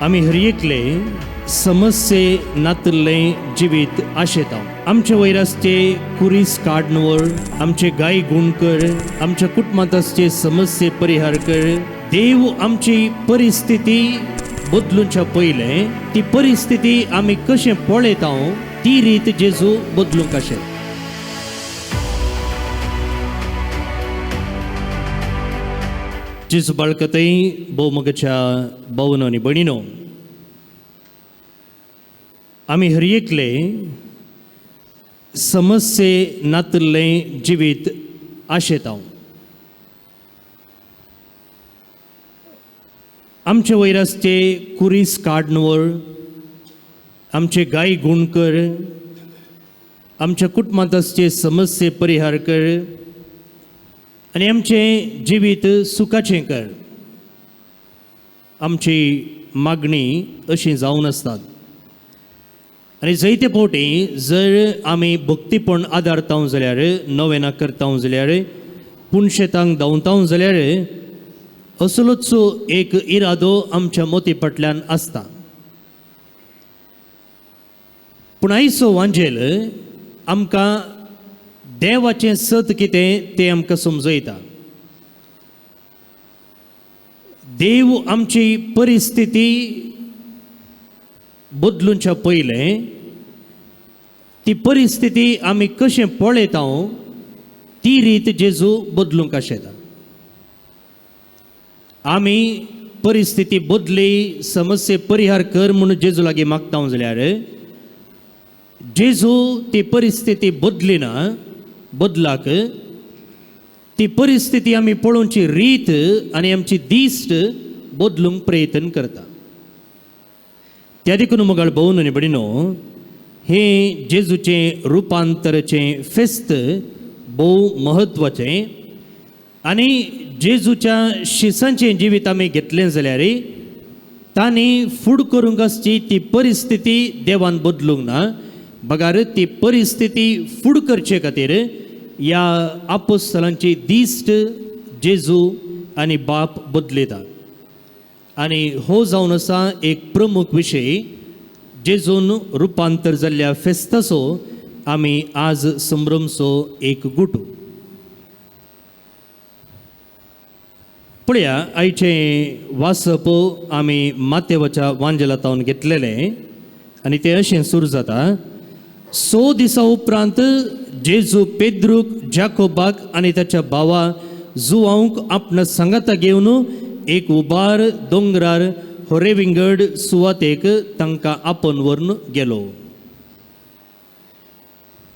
आम्ही हर एकले समस्ये नातले जिवीत आशेत आमचे वैरासचे कुरीस काडणवर आमचे गाय गुण कर आमच्या कुटुंबात असचे समस्ये परिहार कर। देव आमची परिस्थिती बदलूंच्या पयले ती परिस्थिती आम्ही कशें पळयता ती रीत जेजू बदलूंक कशें। जेजू बाळकतय भोवमगाच्या भावनो आनी भयणीनो, आमी हर एकले समस्ये नातले जिवीत आशेत आमचे वैरासचे कुरीस काडणवर आमचे गाय गुण कर आमच्या कुटुंबात असचे समस्ये परिहार कर आणि आमचे जिवीत सुखाचें कर। आमची मागणी अशी जावन आसतात आनी जायते फावटी जर आमी भक्तीपण आदारता जाल्यार नवेना करता जाल्यार पुणशेतांक धांवता जाल्यार असलोच एक इरादो आमच्या मोती फाटल्यान आसता। पूण आयचो वांजेल आमकां देवाचें सत कितें तें आमकां समजयता। देव आमची परिस्थिती बदलूंच्या पयले ती परिस्थिती आमी कशें पळयता ती रीत जेजू बदलूंक आशेता। आमी परिस्थिती बदली समस्ये परिहार कर म्हणून जेजू लागीं मागता जाल्यार जेजू ती परिस्थिती बदलिना, बदलाक ती परिस्थिती आमी पळोवची रीत आनी आमची दिश्ट बदलूंक प्रयत्न करता। त्या देखून मोगाळ भोवन आनी भयणीनो, हे जेजूचें रुपांतराचें फेस्त भोव म्हत्वाचें आनी जेजूच्या शिसांचें जिवीत आमी घेतलें जाल्यार तांणी फुड करूंक आसची ती परिस्थिती देवान बदलूंक ना, बगार ती परिस्थिती फुड करचे खातीर ह्या आपोस्तलांची दिश्ट जेजू आनी बाप बदलयता। आनी हो जावन आसा एक प्रमुख विशय जेजून रुपांतर जाल्ल्या फेस्ताचो आमी आज संभ्रमचो एक गुटू। पळया, आयचें वाचप आमी मातेवाच्या वांजेलांतावन घेतलेलें आनी तें अशें सुरू जाता। 6 दिसां उपरांत जेजू पेद्रूक, जाकोबाक आनी ताच्या भावा जुआंक आपणा सांगाता घेवन एक उबार दोंगरार होरेविंगड सुवातेक तांकां आपोवन व्हरून गेलो।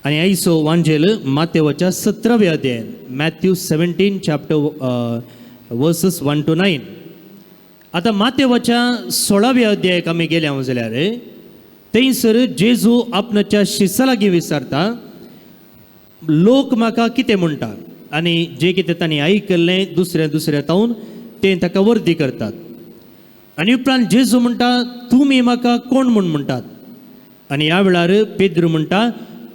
आनी आयचो वांजेल मातेवाच्या 17व्या अध्यायान, मॅथ्यू 17 चॅप्टर वर्सेस 1 to 9। आतां मातेवाच्या 16व्या अध्यायाक आमी गेल्या जाल्यार थंयसर जेजू आपणाच्या शिसा लागीं विचारता, लोक म्हाका कितें म्हणटा? आनी जें कितें तांणी आयकल्लें दुसऱ्या तावन तें ताका वर्दी करतात। आनी उपरांत जेजू म्हणटा, तुमी म्हाका कोण म्हूण म्हणटात? आनी ह्या वेळार पेद्रू म्हणटा,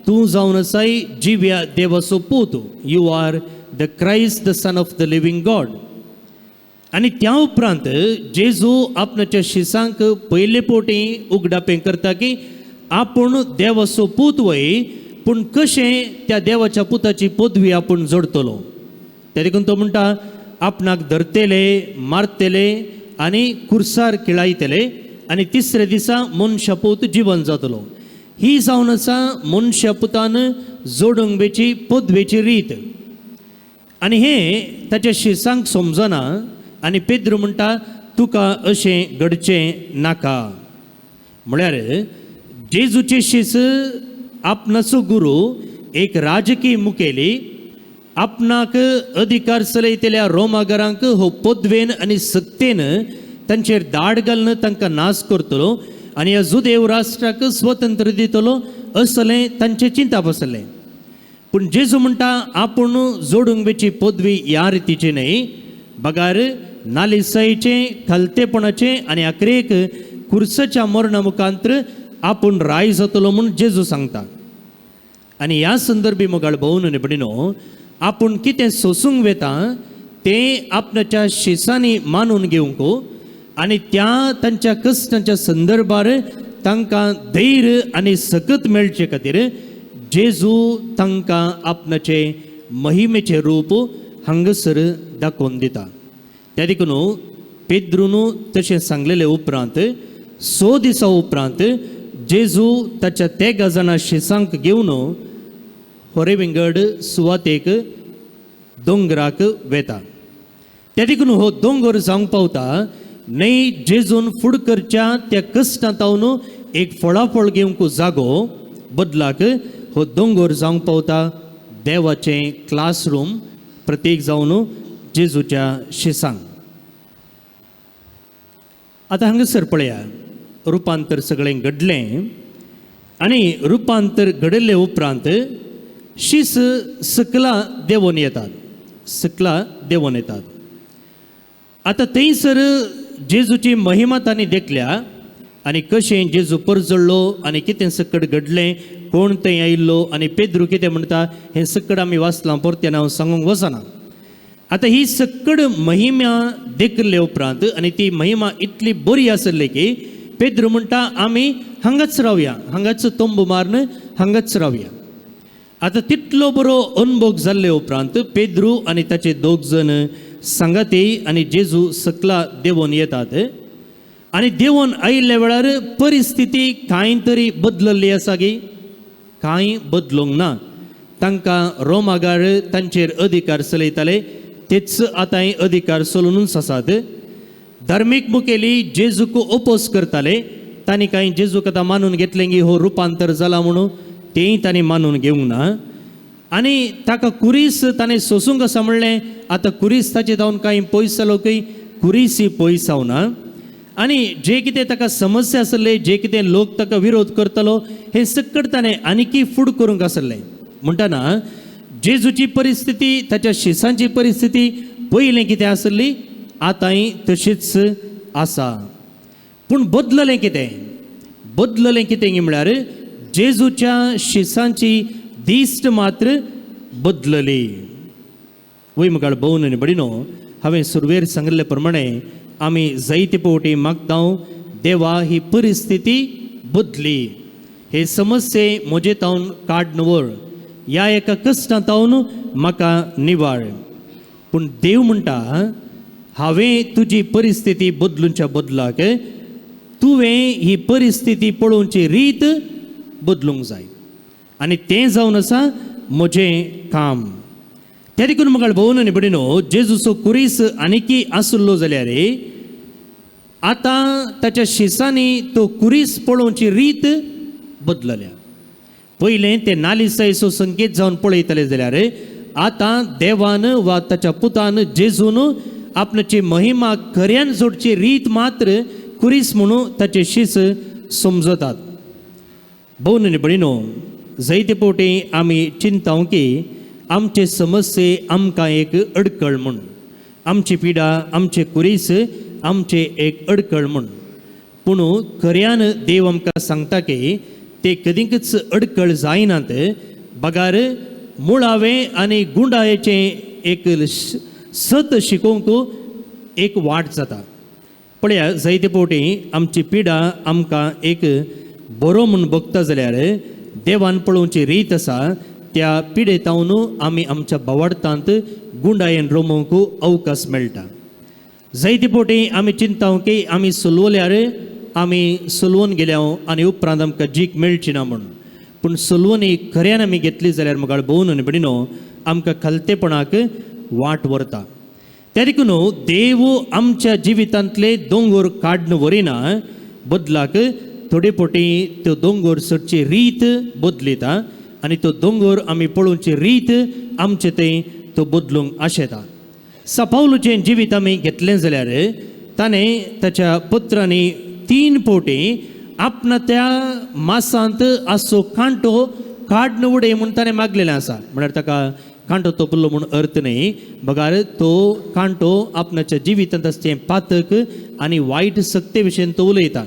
तूं जावन आसाय जिव्या देवाचो पूत, you are the Christ, the son of the living God. आनी त्या उपरांत जेजू आपणाच्या शिसांक पयले फावटी उगडापें करता की आपूण देवाचो पूत वय, पूण कशें त्या देवाच्या पुताची पदवी आपूण जोडतलो। त्या देखून तो म्हणटा, आपणाक धरतेले, मारतेले आनी कुर्सार खिळायतले आनी तिसऱ्या दिसा मनशा पूत जिवन जातलो। ही जावन आसा मनशा पुतान जोडूंक बेची पदवेची रीत। आनी हें ताच्या शिसांक समजना आनी पेद्रू म्हणटा, तुका अशें घडचें नाका। म्हळ्यार जेजूचे शिस आपणाचो गुरू एक राजकीय मुखेली आपणाक अधिकार चलयतल्या रोमागरांक हो पदवेन आनी सत्तेन तांचेर दाड घालून तांकां नाश करतलो आनी ह्या जुदेव राष्ट्राक स्वतंत्र दितलो असलें तांचें चिंतप आसलें। पूण जेजू म्हणटा, आपूण जोडूंक बेची पदवी ह्या रितीची न्हय, बगार नालिसायेचें, खालतेपणाचें आनी आखरेक कुर्साच्या मरणा मुखांतर आपूण राय जातलो म्हूण जेजू सांगता। आनी ह्या संदर्भी मोगाळ भोवन आनी भयणीनो, आपूण कितें सोसूंक वेता तें आपणाच्या शिसांनी मानून घेवंक आणि त्या तांच्या कश्टांच्या संदर्भार तांकां धैर्य आनी सकत मेळचे खातीर जेजू तांकां आपणाचे महिमेचे रूप हांगसर दाखोवन दिता. त्या देखून पेद्रून तशें सांगलेले उपरांत 6 दिसां उपरांत जेजू ताच्या ते गजाना शिसांक घेवन होरे विंगड सुवातेक दोंगराक वेता. त्या देखून हो दोंगर जावंक पावता न्हय जेजून फुड करच्या त्या कश्टांतावन एक फळाफळ घेवंक जागो, बदलाक हो दोंगर जावंक पावता देवाचें क्लासरूम प्रत्येक जावन जेजूच्या शिसांक. आतां हांगासर पळया, रुपांतर सगळें घडलें आनी रुपांतर घडिल्ले उपरांत शीस सकला देंवोन येतात, सकला देंवोन येतात. आतां थंयसर जेजूची महिमा तांणी देखल्या आनी कशें जेजू परजळ्ळो आनी कितें सकट घडलें, कोण थंय आयिल्लो आनी पेद्रू कितें म्हणटा हें सकट आमी वाचलां, परतें हांव सांगूंक वचना. आतां ही सकट महिमा देखले उपरांत आनी ती महिमा इतली बरी आसली की पेद्रू म्हणटा आमी हांगाच रावया, हांगाच तोंब मारून हांगाच रावया. आतां तितलो बरो अनुभव जाल्ले उपरांत पेद्रू आनी ताचे 2 जण सांगाती आनी जेजू सकला देंवोन येतात. आनी देंवोन आयिल्ल्या वेळार परिस्थिती कांय तरी बदलल्ली आसा गे, कांय बदलूंक ना. तांकां रोमागार तांचेर अधिकार चलयताले, तेच आतां अधिकार चलूनच आसात. धार्मीक मुखेली जेजूक ओपोज करताले, तांणी कांय जेजूक आतां मानून घेतलें की हो रुपांतर जाला म्हणून, तेंय तांणी मानून घेवंक ना. आनी ताका कुरीस ताणें सोसूंक आसा म्हणलें, आतां कुरीस ताचे जावन कांय पयस जालो की कुरीस ही पयस जावना. आनी जे कितें ताका समस्या आसले, जे कितें लोक ताका विरोध करतलो, हें सकट ताणें आनीकी फूड करूंक आसलें. म्हणटना जेजूची परिस्थिती, ताच्या शिसांची परिस्थिती पयलें कितें आसली, आतांय तशीच आसा. पूण बदललें कितें? बदललें कितें म्हळ्यार जेजूच्या शिसांची दिश्ट मात्र बदलली. वय मुखार भोवन आनी बडिनो, हांवें सुरवेर सांगिल्ले प्रमाणे आमी जायते फावटी मागतां देवा ही परिस्थिती बदली, हे समस्ये म्हजे तावन काडून व्हर, ह्या एका कश्टांतावन म्हाका निवाळ. पूण देव म्हणटा हांवें तुजी परिस्थिती बदलूंच्या बदलाक तुवें ही परिस्थिती पळोवची रीत बदलूंक जाय. आनी तें जावन आसा म्हजें काम. त्या देखून म्हाका भोवन आनी बडिनो, जेजूचो कुरीस आनीकी आसलो जाल्यार आतां ताच्या शिसांनी तो कुरीस पळोवची रीत बदलल्या. पयलें ते नालिसायेचो संकेत जावन पळयतले जाल्यार आतां देवान वा ताच्या पुतान जेजून आपणाची महिमा खऱ्यान जोडची रीत मात्र कुरीस म्हणून ताचे शीस समजतात. भोवन आनी बडिनो, जायते फावटी आमी चिंताव की आमचे समस्ये आमकां एक अडखळ म्हूण, आमची पिडा, आमचे कुरीस आमचे एक अडखळ म्हूण. पूण खऱ्यान देव आमकां सांगता की ते कदींच अडखळ जायनात. बगार मुळावें आनी गुंडाळेचें एक सत शिकोवंक एक वाट जाता. पळया, जायते फावटी आमची पिडा आमकां एक बरो म्हूण बगता जाल्यार देवान पळोवची रीत आसा, त्या पिडेतावन आमी आमच्या भावार्थांत गुंडायेन रोमोवंक अवकाश मेळटा. जायते फावटी आमी चिंताव की आमी सुलवल्यार आमी सुलवून गेल्या आनी उपरांत आमकां जीक मेळची ना म्हणून. पूण सुलवणी खऱ्यान आमी घेतली जाल्यार म्हाका भोवन आनी बडिनो आमकां खालतेपणाक वाट व्हरता. त्या देखून देव आमच्या जिवितांतले दोंगर काडून व्हरिना, बदलाक थोडे फावटी त्यो दोंगर सडची रीत बदलिता आनी तो दोंगर आमी पळोवची रीत आमचे थंय तो बदलूंक आशेता. पावलुचें जिवीत आमी घेतलें जाल्यार ताणें ताच्या पुत्रांनी 3 फावटी आपणा त्या मासांत आसो कांटो काडून उडय म्हूण ताणें मागलेलें आसा. म्हळ्यार ताका कांटो तोपलो म्हूण अर्थ न्ही, बगार तो कांटो आपणाच्या जिवितांत आसचें पातक आनी वायट सक्ते विशयी तो उलयता.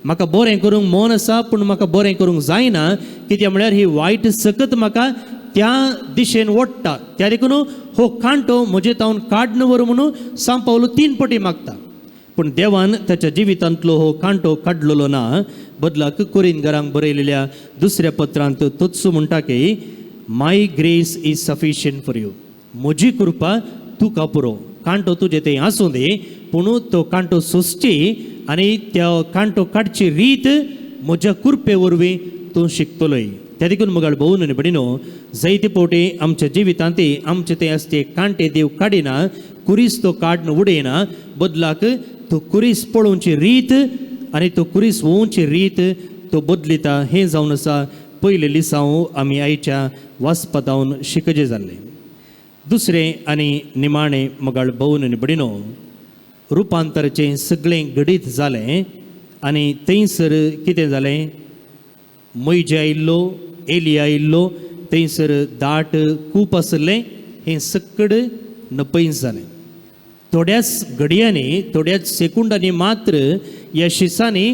म्हाका बरें करूंक मन आसा, पूण म्हाका बरें करूंक जायना, कित्याक म्हळ्यार ही वायट सकत म्हाका त्या दिशेन ओडटा. त्या देखून हो कांटो म्हजे तावन काडून व्हर म्हणून पावलो 3 फावटी मागता. पूण देवान ताच्या जिवितांतलो हो कांटो काडलेलो ना. बदलाक कोरिंथरांक बरयलेल्या दुसऱ्या पत्रांत तोच म्हणटा की my grace is sufficient for you. म्हजी कृपा तुका पुरो. कांटो तुजे थंय आसूं दे, पूण तो कांटो सोंसची आनी त्या कांटो काडची रीत म्हज्या कृपे वरवीं तूं शिकतलोय. त्या देखून मगाळ भोवन आनी भयणीनो, जायते फावटी आमच्या जिवितांत आमचे ते आसते कांटे देव काडिना, कुरीस तो काडून उडयना. बदलाक तो कुरीस पळोवची रीत आनी तो कुरीस वोवची रीत तो बदलिता. हें जावन आसा पयले लिसांव आमी आयच्या वाचपातावन शिकजे जाल्ले. दुसरें आनी निमाणें मगाळ भोवन आनी भयणीनो, रुपांतराचें सगळें घडीत जालें आनी थंयसर कितें जालें? मैजे आयिल्लो, एलिया आयिल्लो, थंयसर दाट खूप आसलें, हें सक्कड नपयस जालें. थोड्याच घडयांनी, थोड्याच सेकुंडांनी मात्र ह्या शिसांनी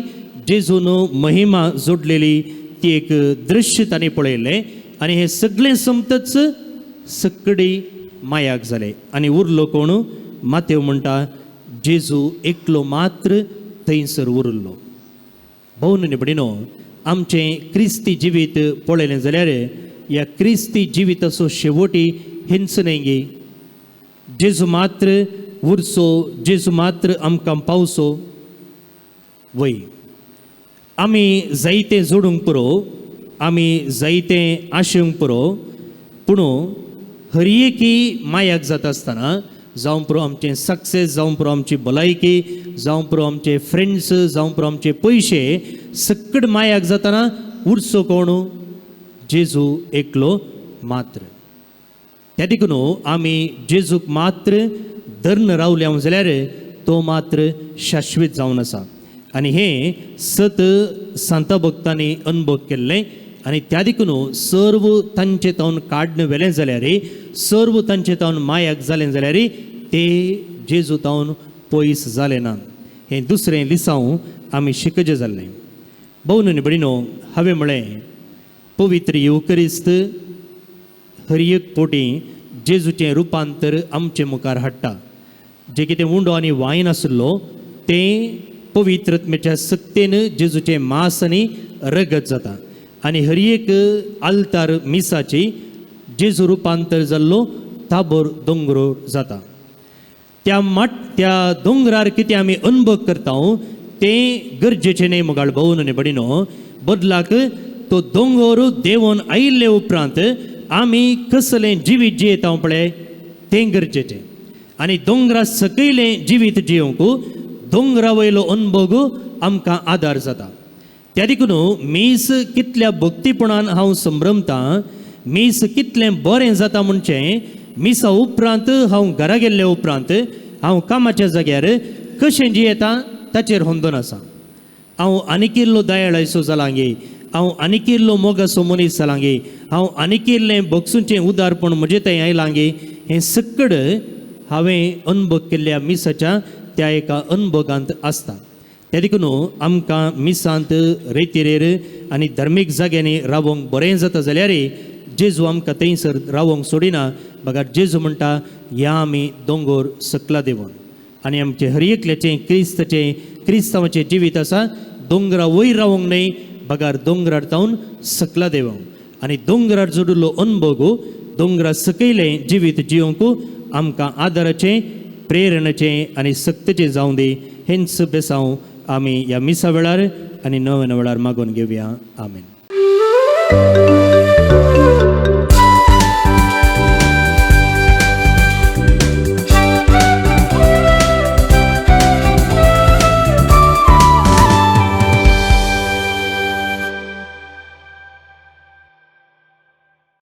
जेजून महिमा जोडलेली ती एक दृश्य तांणी पळयलें आनी हें सगळें सोमतच सक्कडी मायाक जालें. आनी उरलो कोण? मातेव म्हणटा जेजू एकलो मात्र थंयसर उरलो. भोवन आनी भयणीनो, आमचें क्रिस्ती जिवीत पळयलें जाल्यार ह्या क्रिस्ती जिविताचो शेवटी हिंच न्ही गे. जेजू मात्र उरचो, जेजू मात्र आमकां पावसो. वय आमी जायतें जोडूंक पुरो, आमी जायतें आशेवंक पुरो, पूण हरएकी मायाक जाता आसतना जावं पुरो आमचें सक्सेस, जावं पुरो आमची भलायकी, जावं पुरो आमचे फ्रेंड्स, जावं पुरो आमचे पयशे, सक्कड मायाक जातना उरचो कोण? जेजू एकलो मात्र. त्या देखून आमी जेजूक मात्र धरून रावल्या जाल्यार तो मात्र शाश्वीत जावन आसा. आनी हें संत भक्तांनी अनुभव केल्लें. आनी त्या देखून सर्व तांचे तावन काडून व्हेलें जाल्यार, सर्व तांचे तावन मायाक जालें जाल्यार ते जेजू तावन पयस जालें ना. हें दुसरें लिसांव आमी शिकजे जाल्लें. भोवन आनी भयणीनो, हांवें म्हळें पवित्र युकरिस्त हर एक फावटी जेजूचें रुपांतर आमचे मुखार हाडटा. जें कितें उंडो आनी वायन आसलो तें पवित्रत्मेच्या सक्तेन जेजूचें मांस आनी रगत जाता. आनी हर एक आल्तार मिसाची जेजू रुपांतर जाल्लो ताबोर दोंगरो जाता. त्या दोंगरार कितें आमी अनुभव करता तें गरजेचें न्ही मुगाळ भोवन आनी भयणीनो. बदलाक तो दोंगर देंवन आयिल्ले उपरांत आमी कसलें जिवीत जियेता पळय तें गरजेचें. आनी दोंगरा सकयलें जिवीत जियोंक दोंगरा वयलो अनुभव आमकां आदार जाता. त्या देखून मीस कितल्या भक्तीपणान हांव संभ्रमतां, मीस कितलें बरें जाता म्हणचें मिसा उपरांत हांव घरा गेल्ले उपरांत हांव कामाच्या जाग्यार कशें जियेता ताचेर होंदून आसा. हांव आनीक इल्लो दयाळायसो जालां गे, हांव आनीक इल्लो मोगाचो मनीस जालां गे, हांव आनीक इल्लें बक्षूचें उदारपण म्हजे थंय आयलां गे, हें सक्कड हांवें अनुभव केल्ल्या मिसाच्या त्या एका अनुभवांत आसता. त्या देखून आमकां मिसांत रेतीरेर आनी धर्मीक जाग्यांनी रावोंक बरें जाता जाल्यार जेजू आमकां थंयसर रावोंक सोडिना. बघा जेजू म्हणटा ह्या आमी दोंगर सकला देंवन. आनी आमचें हर एकल्याचें क्रिस्तांवाचें जिवीत आसा दोंगरा वयर रावोंक न्हय, बगार दोंगरार तावन सकला देंवोंक. आनी दोंगरार जोडिल्लो अनुभव दोंगरा सकयलें जिवीत जियोंक आमकां आदाराचें, प्रेरणाचें आनी सक्तीचें जावं दी. हेंच बेसांव आमी ह्या मिसा वेळार आनी नव्या वेळार मागून घेवया. आमेन.